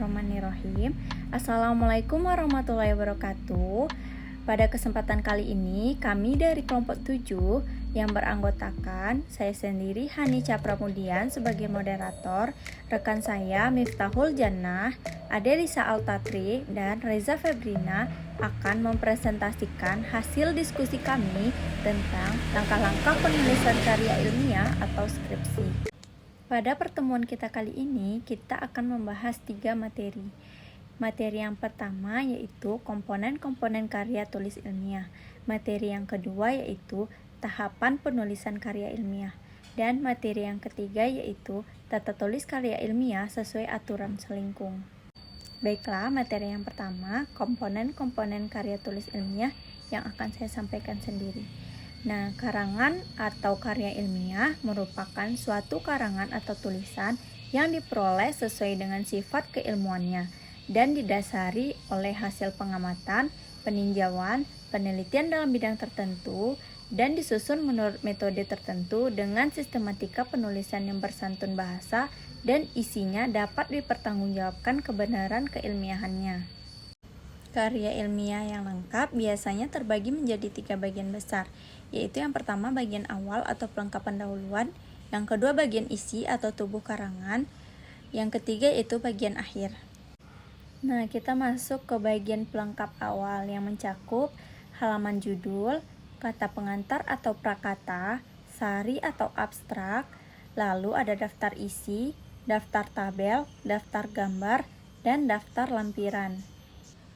Bismillahirrahmanirrahim. Assalamualaikum warahmatullahi wabarakatuh. Pada kesempatan kali ini, kami dari kelompok 7 yang beranggotakan saya sendiri Hanica Pramudian sebagai moderator, rekan saya Miftahul Jannah, Adelisa Altatri, dan Reza Febrina akan mempresentasikan hasil diskusi kami tentang langkah-langkah penulisan karya ilmiah atau skripsi. Pada pertemuan kita kali ini, kita akan membahas 3 materi. Materi yang pertama yaitu komponen-komponen karya tulis ilmiah. Materi yang kedua yaitu tahapan penulisan karya ilmiah. Dan materi yang ketiga yaitu tata tulis karya ilmiah sesuai aturan selingkung. Baiklah, materi yang pertama, komponen-komponen karya tulis ilmiah yang akan saya sampaikan sendiri. Nah, karangan atau karya ilmiah merupakan suatu karangan atau tulisan yang diperoleh sesuai dengan sifat keilmuannya dan didasari oleh hasil pengamatan, peninjauan, penelitian dalam bidang tertentu, dan disusun menurut metode tertentu dengan sistematika penulisan yang bersantun bahasa dan isinya dapat dipertanggungjawabkan kebenaran keilmiahannya. Karya ilmiah yang lengkap biasanya terbagi menjadi 3 bagian besar, yaitu yang pertama bagian awal atau pelengkapan dahuluan, yang kedua bagian isi atau tubuh karangan, yang ketiga yaitu bagian akhir. Nah, kita masuk ke bagian pelengkap awal yang mencakup halaman judul, kata pengantar atau prakata, sari atau abstrak, lalu ada daftar isi, daftar tabel, daftar gambar, dan daftar lampiran.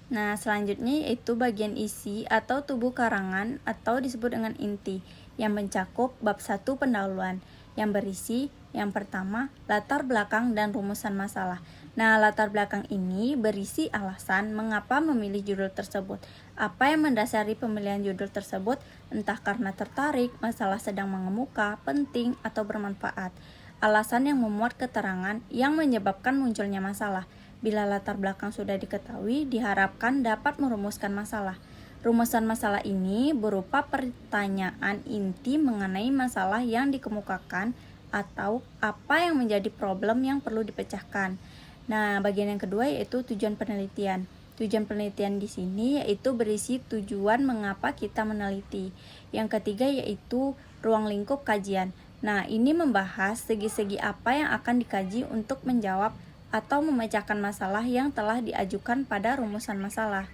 Nah, selanjutnya yaitu bagian isi atau tubuh karangan atau disebut dengan inti yang mencakup bab 1 pendahuluan yang berisi yang pertama latar belakang dan rumusan masalah. Nah, latar belakang ini berisi alasan mengapa memilih judul tersebut. Apa yang mendasari pemilihan judul tersebut, entah karena tertarik, masalah sedang mengemuka, penting, atau bermanfaat. Alasan yang memuat keterangan yang menyebabkan munculnya masalah. Bila latar belakang sudah diketahui, diharapkan dapat merumuskan masalah. Rumusan masalah ini berupa pertanyaan inti mengenai masalah yang dikemukakan atau apa yang menjadi problem yang perlu dipecahkan. Nah, bagian yang kedua yaitu tujuan penelitian. Tujuan penelitian di sini yaitu berisi tujuan mengapa kita meneliti. Yang ketiga yaitu ruang lingkup kajian. Nah, ini membahas segi-segi apa yang akan dikaji untuk menjawab atau memecahkan masalah yang telah diajukan pada rumusan masalah.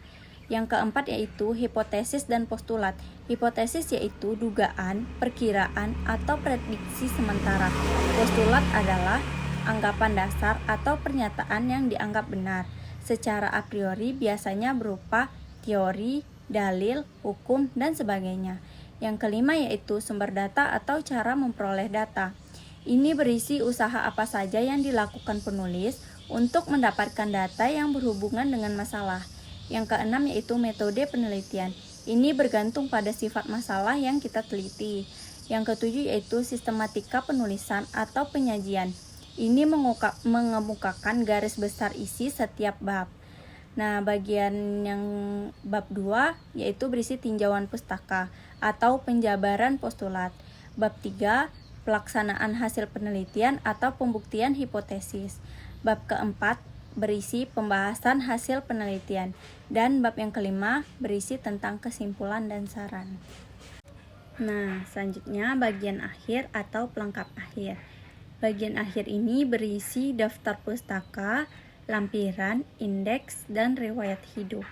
Yang keempat yaitu hipotesis dan postulat. Hipotesis yaitu dugaan, perkiraan, atau prediksi sementara. Postulat adalah anggapan dasar atau pernyataan yang dianggap benar. Secara a priori biasanya berupa teori, dalil, hukum, dan sebagainya. Yang kelima yaitu sumber data atau cara memperoleh data. Ini berisi usaha apa saja yang dilakukan penulis untuk mendapatkan data yang berhubungan dengan masalah. Yang keenam yaitu metode penelitian. Ini bergantung pada sifat masalah yang kita teliti. Yang ketujuh yaitu sistematika penulisan atau penyajian. Ini mengemukakan garis besar isi setiap bab. Nah, bagian yang bab 2 yaitu berisi tinjauan pustaka atau penjabaran postulat. Bab 3 pelaksanaan hasil penelitian atau pembuktian hipotesis. Bab keempat berisi pembahasan hasil penelitian. Dan bab yang kelima berisi tentang kesimpulan dan saran. Nah, selanjutnya bagian akhir atau pelengkap akhir. Bagian akhir ini berisi daftar pustaka, lampiran, indeks, dan riwayat hidup.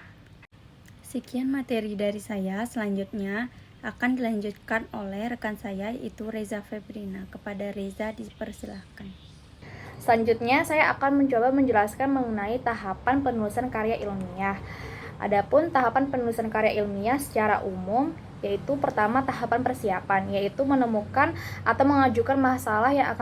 Sekian materi dari saya. Selanjutnya akan dilanjutkan oleh rekan saya yaitu Reza Febrina. Kepada Reza dipersilahkan. Selanjutnya saya akan mencoba menjelaskan mengenai tahapan penulisan karya ilmiah. Adapun tahapan penulisan karya ilmiah secara umum yaitu pertama tahapan persiapan, yaitu menemukan atau mengajukan masalah yang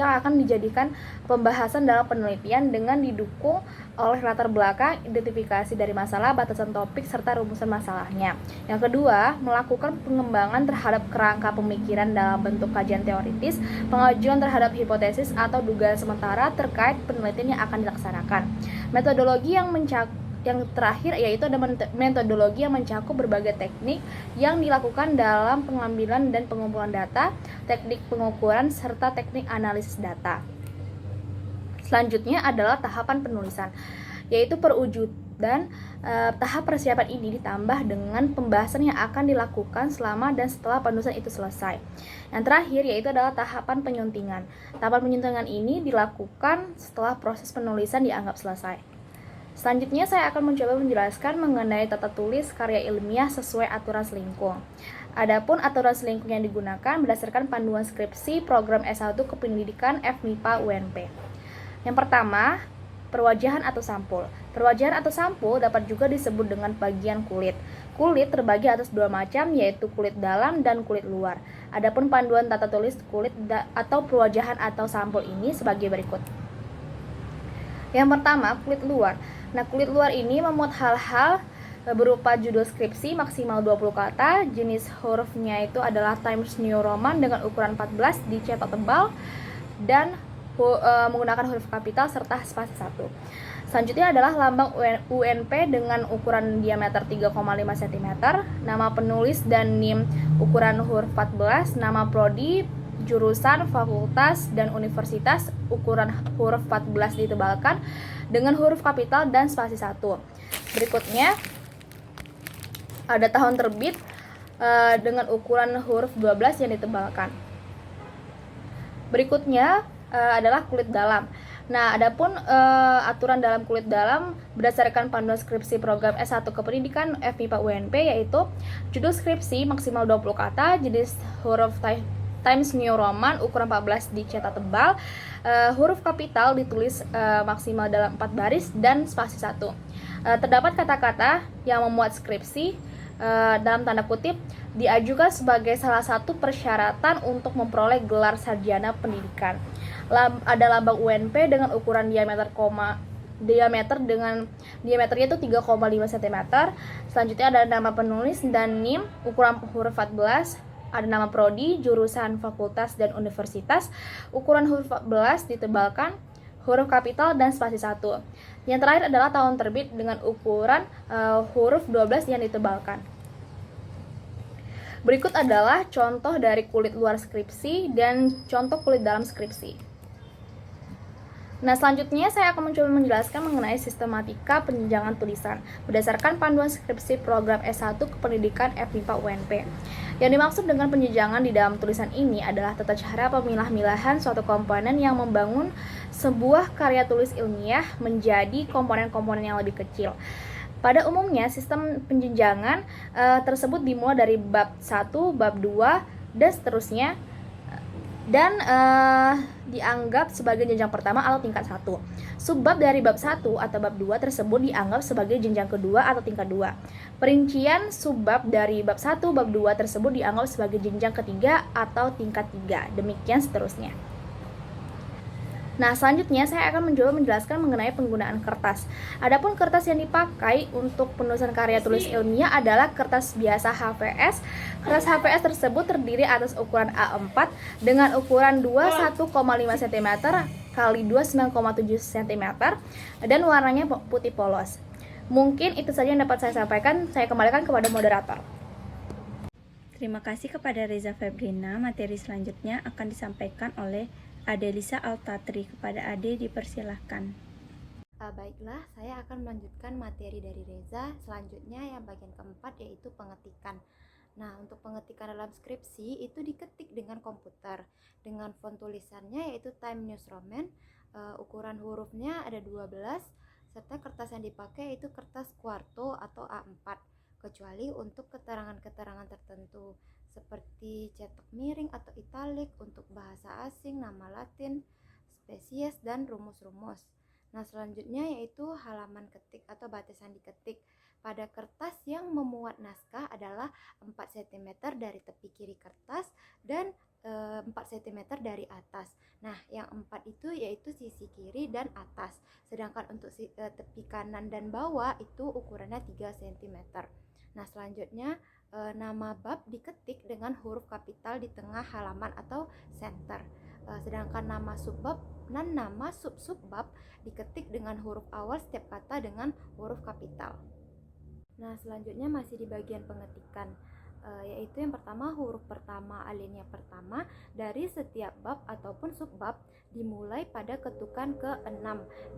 akan dijadikan pembahasan dalam penelitian dengan didukung oleh latar belakang, identifikasi dari masalah, batasan topik, serta rumusan masalahnya. Yang kedua, melakukan pengembangan terhadap kerangka pemikiran dalam bentuk kajian teoritis, pengajuan terhadap hipotesis atau dugaan sementara terkait penelitian yang akan dilaksanakan. Metodologi yang terakhir yaitu ada metodologi yang mencakup berbagai teknik yang dilakukan dalam pengambilan dan pengumpulan data, teknik pengukuran, serta teknik analisis data. Selanjutnya adalah tahapan penulisan, yaitu perwujudan. Tahap persiapan ini ditambah dengan pembahasan yang akan dilakukan selama dan setelah penulisan itu selesai. Yang terakhir yaitu adalah tahapan penyuntingan. Tahapan penyuntingan ini dilakukan setelah proses penulisan dianggap selesai. Selanjutnya saya akan mencoba menjelaskan mengenai tata tulis karya ilmiah sesuai aturan selingkung. Adapun aturan selingkung yang digunakan berdasarkan panduan skripsi program S1 Kependidikan FMIPA UNP. Yang pertama, perwajahan atau sampul. Perwajahan atau sampul dapat juga disebut dengan bagian kulit. Kulit terbagi atas dua macam, yaitu kulit dalam dan kulit luar. Adapun panduan tata tulis kulit atau perwajahan atau sampul ini sebagai berikut. Yang pertama, kulit luar. Nah, kulit luar ini memuat hal-hal berupa judul skripsi maksimal 20 kata, jenis hurufnya itu adalah Times New Roman dengan ukuran 14 dicetak tebal dan menggunakan huruf kapital serta spasi 1. Selanjutnya adalah lambang UNP dengan ukuran diameter 3,5 cm, nama penulis dan NIM ukuran huruf 14, nama prodi, jurusan, fakultas, dan universitas ukuran huruf 14 ditebalkan dengan huruf kapital dan spasi 1. Berikutnya ada tahun terbit dengan ukuran huruf 12 yang ditebalkan. Berikutnya adalah kulit dalam. Nah, adapun aturan dalam kulit dalam berdasarkan panduan skripsi program S1 Kependidikan FMIPA UNP yaitu judul skripsi maksimal 20 kata, jenis huruf Times New Roman ukuran 14 dicetak tebal, huruf kapital ditulis maksimal dalam 4 baris dan spasi 1. Terdapat kata-kata yang memuat skripsi dalam tanda kutip diajukan sebagai salah satu persyaratan untuk memperoleh gelar sarjana pendidikan. Ada lambang UNP dengan ukuran diameternya itu 3,5 cm. Selanjutnya ada nama penulis dan NIM ukuran huruf 14. Ada nama prodi, jurusan, fakultas, dan universitas ukuran huruf 14 ditebalkan, huruf kapital dan spasi 1. Yang terakhir adalah tahun terbit dengan ukuran huruf 12 yang ditebalkan. Berikut adalah contoh dari kulit luar skripsi dan contoh kulit dalam skripsi. Nah, selanjutnya saya akan mencoba menjelaskan mengenai sistematika penjenjangan tulisan berdasarkan panduan skripsi program S1 Kependidikan FMIPA UNP. Yang dimaksud dengan penjenjangan di dalam tulisan ini adalah tata cara pemilah-milahan suatu komponen yang membangun sebuah karya tulis ilmiah menjadi komponen-komponen yang lebih kecil. Pada umumnya, sistem penjenjangan tersebut dimulai dari bab 1, bab 2, dan seterusnya, dan dianggap sebagai jenjang pertama atau tingkat 1. Subbab dari bab 1 atau bab 2 tersebut dianggap sebagai jenjang kedua atau tingkat 2. Perincian subbab dari bab 1, bab 2 tersebut dianggap sebagai jenjang ketiga atau tingkat 3. Demikian seterusnya. Nah, selanjutnya saya akan mencoba menjelaskan mengenai penggunaan kertas. Adapun kertas yang dipakai untuk penulisan karya tulis ilmiah adalah kertas biasa HVS. Kertas HVS tersebut terdiri atas ukuran A4 dengan ukuran 21,5 cm kali 29,7 cm dan warnanya putih polos. Mungkin itu saja yang dapat saya sampaikan. Saya kembalikan kepada moderator. Terima kasih kepada Reza Febrina. Materi selanjutnya akan disampaikan oleh Adelisa Altatri. Kepada Ade dipersilahkan. Baiklah, saya akan melanjutkan materi dari Reza. Selanjutnya yang bagian keempat yaitu pengetikan. Nah, untuk pengetikan dalam skripsi itu diketik dengan komputer dengan font tulisannya yaitu Times New Roman. Ukuran hurufnya ada 12 serta kertas yang dipakai itu kertas quarto atau A4, kecuali untuk keterangan-keterangan tertentu seperti cetak miring atau italik untuk bahasa asing, nama Latin, spesies, dan rumus-rumus. Nah, selanjutnya yaitu halaman ketik atau batasan diketik. Pada kertas yang memuat naskah adalah 4 cm dari tepi kiri kertas dan 4 cm dari atas. Nah, yang 4 itu yaitu sisi kiri dan atas. Sedangkan untuk tepi kanan dan bawah itu ukurannya 3 cm. Nah, selanjutnya nama bab diketik dengan huruf kapital di tengah halaman atau center. Sedangkan nama subbab dan nama sub-subbab diketik dengan huruf awal setiap kata dengan huruf kapital. Nah, selanjutnya masih di bagian pengetikan. yaitu yang pertama huruf pertama alinea pertama dari setiap bab ataupun subbab dimulai pada ketukan ke-6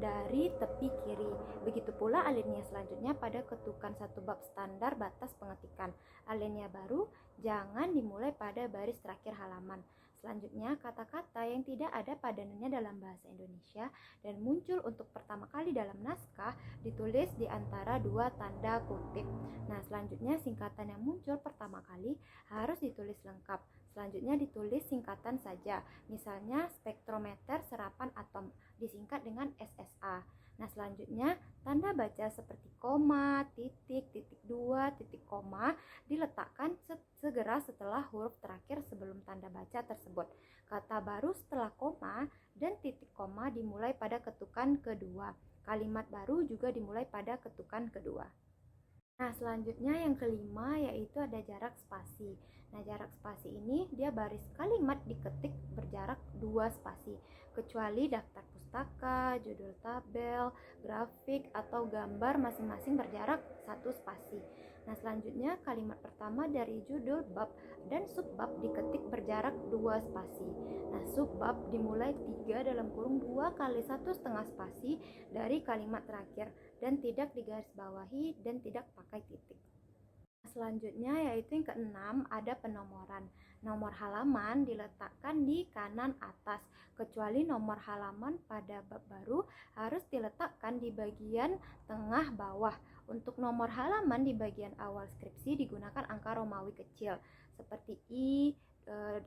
dari tepi kiri. Begitu pula alinea selanjutnya pada ketukan satu bab standar batas pengetikan. Alinea baru jangan dimulai pada baris terakhir halaman. Selanjutnya, kata-kata yang tidak ada padanannya dalam bahasa Indonesia dan muncul untuk pertama kali dalam naskah ditulis di antara dua tanda kutip. Nah, selanjutnya singkatan yang muncul pertama kali harus ditulis lengkap. Selanjutnya ditulis singkatan saja, misalnya spektrometer serapan atom disingkat dengan SSA. Nah, selanjutnya tanda baca seperti koma, titik, titik dua, titik koma diletakkan segera setelah huruf terakhir sebelum tanda baca tersebut. Kata baru setelah koma dan titik koma dimulai pada ketukan kedua. Kalimat baru juga dimulai pada ketukan kedua. Nah, selanjutnya yang kelima yaitu ada jarak spasi. Nah, jarak spasi ini dia baris kalimat diketik berjarak 2 spasi, kecuali daftar pustaka, judul tabel, grafik, atau gambar masing-masing berjarak 1 spasi. Nah, selanjutnya kalimat pertama dari judul bab dan subbab diketik berjarak 2 spasi. Nah, subbab dimulai 3 dalam kurung 2 kali 1,5 spasi dari kalimat terakhir dan tidak digarisbawahi dan tidak pakai titik. Selanjutnya yaitu yang keenam ada penomoran. Nomor halaman diletakkan di kanan atas, kecuali nomor halaman pada bab baru harus diletakkan di bagian tengah bawah. Untuk nomor halaman di bagian awal skripsi digunakan angka Romawi kecil seperti I,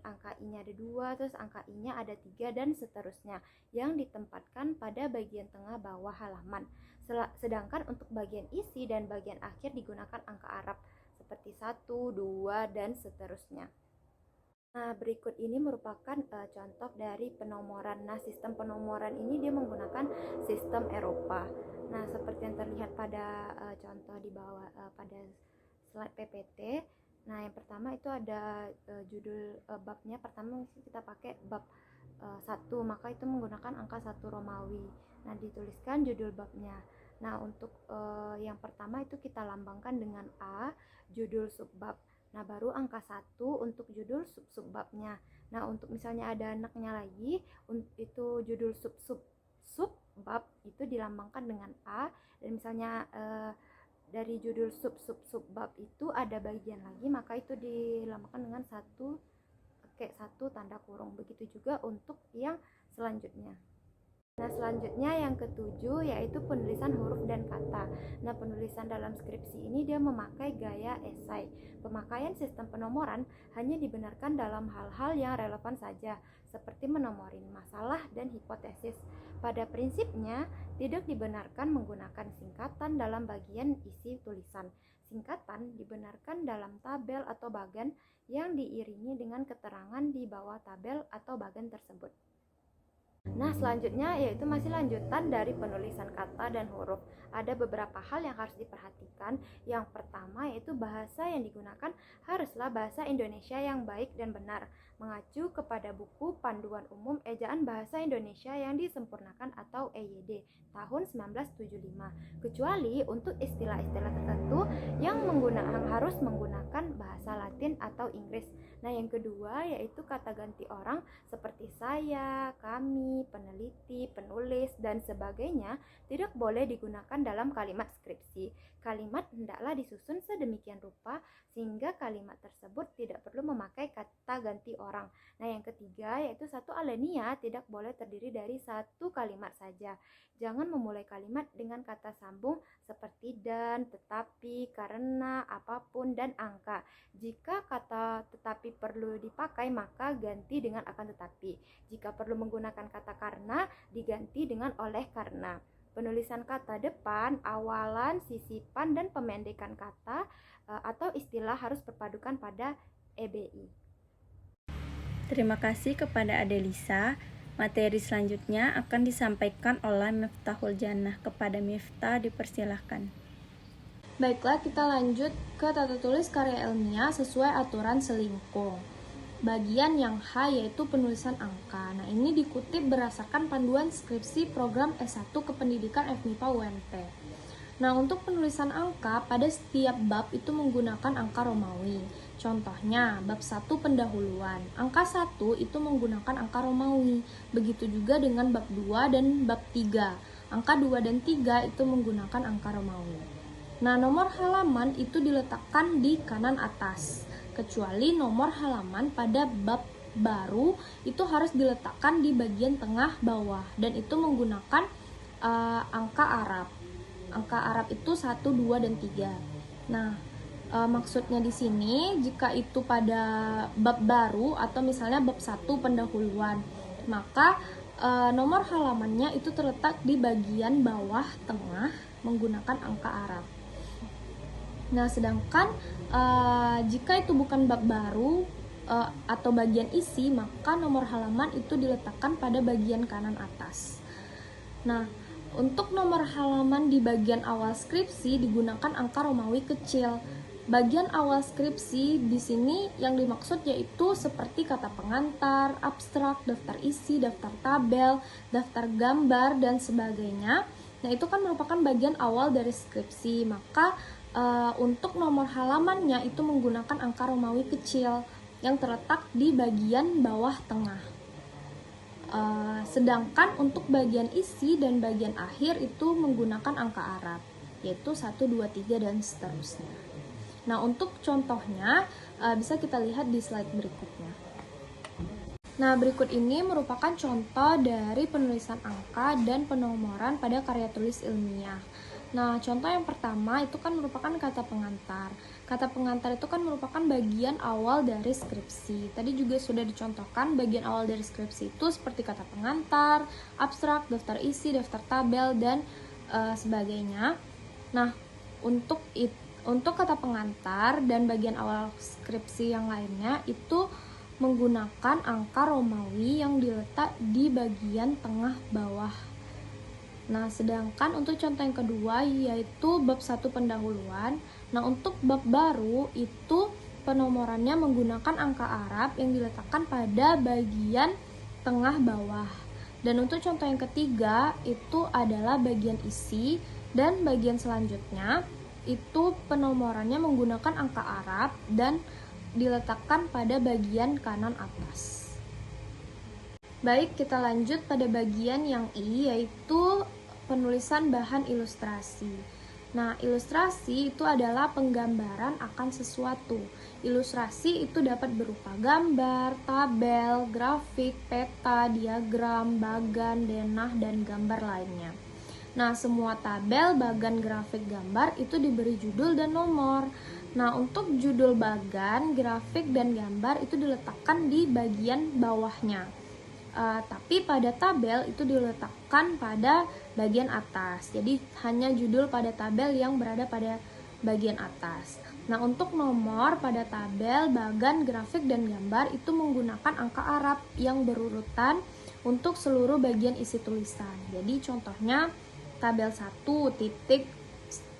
angka I-nya ada 2, terus angka I-nya ada 3 dan seterusnya yang ditempatkan pada bagian tengah bawah halaman. Sedangkan untuk bagian isi dan bagian akhir digunakan angka Arab seperti 1, 2, dan seterusnya. Nah, berikut ini merupakan contoh dari penomoran. Nah, sistem penomoran ini dia menggunakan sistem Eropa. Nah, seperti yang terlihat pada contoh di bawah pada slide PPT. Nah, yang pertama itu ada judul babnya. Pertama kita pakai bab 1, maka itu menggunakan angka 1 Romawi. Nah, dituliskan judul babnya. Nah, untuk yang pertama itu kita lambangkan dengan A, judul subbab. Nah, baru angka 1 untuk judul subbabnya. Nah, untuk misalnya ada anaknya lagi, itu judul subbab itu dilambangkan dengan A, dan misalnya dari judul subbab itu ada bagian lagi, maka itu dilambangkan dengan satu tanda kurung. Begitu juga untuk yang selanjutnya. Nah, selanjutnya yang ketujuh yaitu penulisan huruf dan kata. Nah, penulisan dalam skripsi ini dia memakai gaya esai. Pemakaian sistem penomoran hanya dibenarkan dalam hal-hal yang relevan saja, seperti menomorin masalah dan hipotesis. Pada prinsipnya, tidak dibenarkan menggunakan singkatan dalam bagian isi tulisan. Singkatan dibenarkan dalam tabel atau bagan yang diiringi dengan keterangan di bawah tabel atau bagan tersebut. Nah, selanjutnya yaitu masih lanjutan dari penulisan kata dan huruf. Ada beberapa hal yang harus diperhatikan. Yang pertama yaitu bahasa yang digunakan haruslah bahasa Indonesia yang baik dan benar, mengacu kepada buku Panduan Umum Ejaan Bahasa Indonesia yang disempurnakan atau EYD tahun 1975, kecuali untuk istilah-istilah tertentu yang harus menggunakan bahasa Latin atau Inggris. Nah, yang kedua yaitu kata ganti orang seperti saya, kami, peneliti, penulis, dan sebagainya tidak boleh digunakan dalam kalimat skripsi. Kalimat hendaklah disusun sedemikian rupa sehingga kalimat tersebut tidak perlu memakai kata ganti orang. Nah, yang ketiga yaitu satu alinea tidak boleh terdiri dari satu kalimat saja. Jangan memulai kalimat dengan kata sambung seperti dan, tetapi, karena, apapun, dan angka. Jika kata tetapi perlu dipakai, maka ganti dengan akan tetapi. Jika perlu menggunakan kata karena, diganti dengan oleh karena. Penulisan kata depan, awalan, sisipan, dan pemendekan kata atau istilah harus berpadukan pada EBI. Terima kasih kepada Adelisa. Materi selanjutnya akan disampaikan oleh Miftahul Jannah. Kepada Miftah dipersilahkan. Baiklah, kita lanjut ke tata tulis karya ilmiah sesuai aturan selingkung. Bagian yang H yaitu penulisan angka. Nah, ini dikutip berdasarkan panduan skripsi program S1 Kependidikan FMIPA UMP. Nah, untuk penulisan angka pada setiap bab itu menggunakan angka Romawi. Contohnya, bab 1 pendahuluan. Angka 1 itu menggunakan angka Romawi. Begitu juga dengan bab 2 dan bab 3. Angka 2 dan 3 itu menggunakan angka Romawi. Nah, nomor halaman itu diletakkan di kanan atas. Kecuali nomor halaman pada bab baru itu harus diletakkan di bagian tengah bawah. Dan itu menggunakan angka Arab. Angka Arab itu 1, 2, dan 3. Nah, maksudnya di sini jika itu pada bab baru atau misalnya bab 1 pendahuluan, maka nomor halamannya itu terletak di bagian bawah tengah menggunakan angka Arab. Nah, sedangkan jika itu bukan bab baru atau bagian isi, maka nomor halaman itu diletakkan pada bagian kanan atas. Nah, untuk nomor halaman di bagian awal skripsi digunakan angka Romawi kecil. Bagian awal skripsi di sini yang dimaksud yaitu seperti kata pengantar, abstrak, daftar isi, daftar tabel, daftar gambar, dan sebagainya. Nah, itu kan merupakan bagian awal dari skripsi. Maka untuk nomor halamannya itu menggunakan angka Romawi kecil yang terletak di bagian bawah tengah. Sedangkan untuk bagian isi dan bagian akhir itu menggunakan angka Arab, yaitu 1, 2, 3, dan seterusnya. Nah, untuk contohnya bisa kita lihat di slide berikutnya. Nah, berikut ini merupakan contoh dari penulisan angka dan penomoran pada karya tulis ilmiah. Nah, contoh yang pertama itu kan merupakan kata pengantar. Kata pengantar itu kan merupakan bagian awal dari skripsi. Tadi juga sudah dicontohkan bagian awal dari skripsi itu seperti kata pengantar, abstrak, daftar isi, daftar tabel, dan sebagainya. Nah, untuk kata pengantar dan bagian awal skripsi yang lainnya itu menggunakan angka Romawi yang diletak di bagian tengah bawah. Nah, sedangkan untuk contoh yang kedua yaitu bab 1 pendahuluan. Nah, untuk bab baru itu penomorannya menggunakan angka Arab yang diletakkan pada bagian tengah bawah. Dan untuk contoh yang ketiga itu adalah bagian isi, dan bagian selanjutnya itu penomorannya menggunakan angka Arab dan diletakkan pada bagian kanan atas. Baik, kita lanjut pada bagian yang I, yaitu penulisan bahan ilustrasi. Nah, ilustrasi itu adalah penggambaran akan sesuatu. Ilustrasi itu dapat berupa gambar, tabel, grafik, peta, diagram, bagan, denah, dan gambar lainnya. Nah, semua tabel, bagan, grafik, gambar itu diberi judul dan nomor. Nah, untuk judul bagan, grafik, dan gambar itu diletakkan di bagian bawahnya. Tapi pada tabel itu diletakkan pada bagian atas. Jadi hanya judul pada tabel yang berada pada bagian atas. Nah, untuk nomor pada tabel, bagan, grafik, dan gambar itu menggunakan angka Arab yang berurutan untuk seluruh bagian isi tulisan. Jadi contohnya tabel 1 titik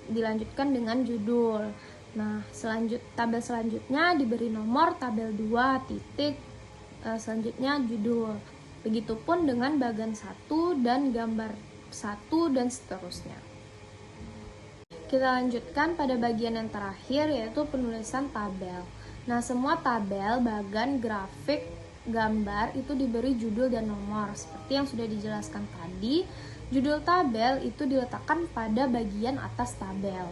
dilanjutkan dengan judul. Nah, tabel selanjutnya diberi nomor, tabel 2 titik selanjutnya judul. Begitupun dengan bagan 1 dan gambar 1 dan seterusnya. Kita lanjutkan pada bagian yang terakhir yaitu penulisan tabel. Nah, semua tabel, bagan, grafik, gambar itu diberi judul dan nomor. Seperti yang sudah dijelaskan tadi, judul tabel itu diletakkan pada bagian atas tabel.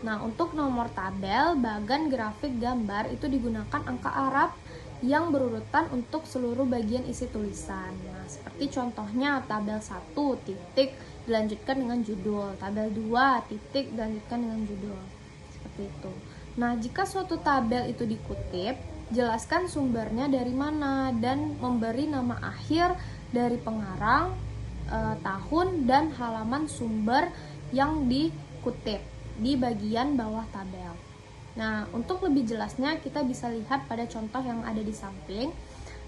Nah, untuk nomor tabel, bagan, grafik, gambar itu digunakan angka Arab yang berurutan untuk seluruh bagian isi tulisan. Nah, seperti contohnya tabel 1 titik dilanjutkan dengan judul, tabel 2 titik dilanjutkan dengan judul. Seperti itu. Nah, jika suatu tabel itu dikutip, jelaskan sumbernya dari mana dan memberi nama akhir dari pengarang, tahun, dan halaman sumber yang dikutip di bagian bawah tabel. Nah, untuk lebih jelasnya kita bisa lihat pada contoh yang ada di samping.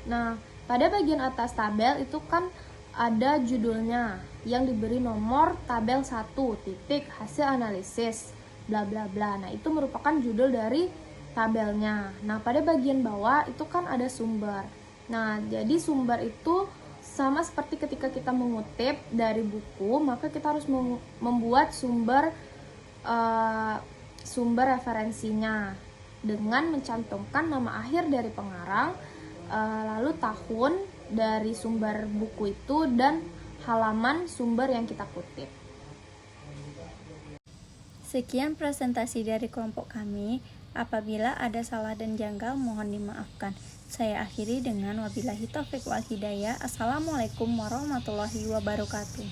Nah, pada bagian atas tabel itu kan ada judulnya yang diberi nomor tabel 1 titik hasil analisis bla bla bla. Nah, itu merupakan judul dari tabelnya. Nah, pada bagian bawah itu kan ada sumber. Nah, jadi sumber itu sama seperti ketika kita mengutip dari buku, maka kita harus membuat sumber sumber referensinya dengan mencantumkan nama akhir dari pengarang, lalu tahun dari sumber buku itu, dan halaman sumber yang kita kutip. Sekian presentasi dari kelompok kami. Apabila ada salah dan janggal, mohon dimaafkan. Saya akhiri dengan wabillahi taufiq wal hidayah. Assalamualaikum warahmatullahi wabarakatuh.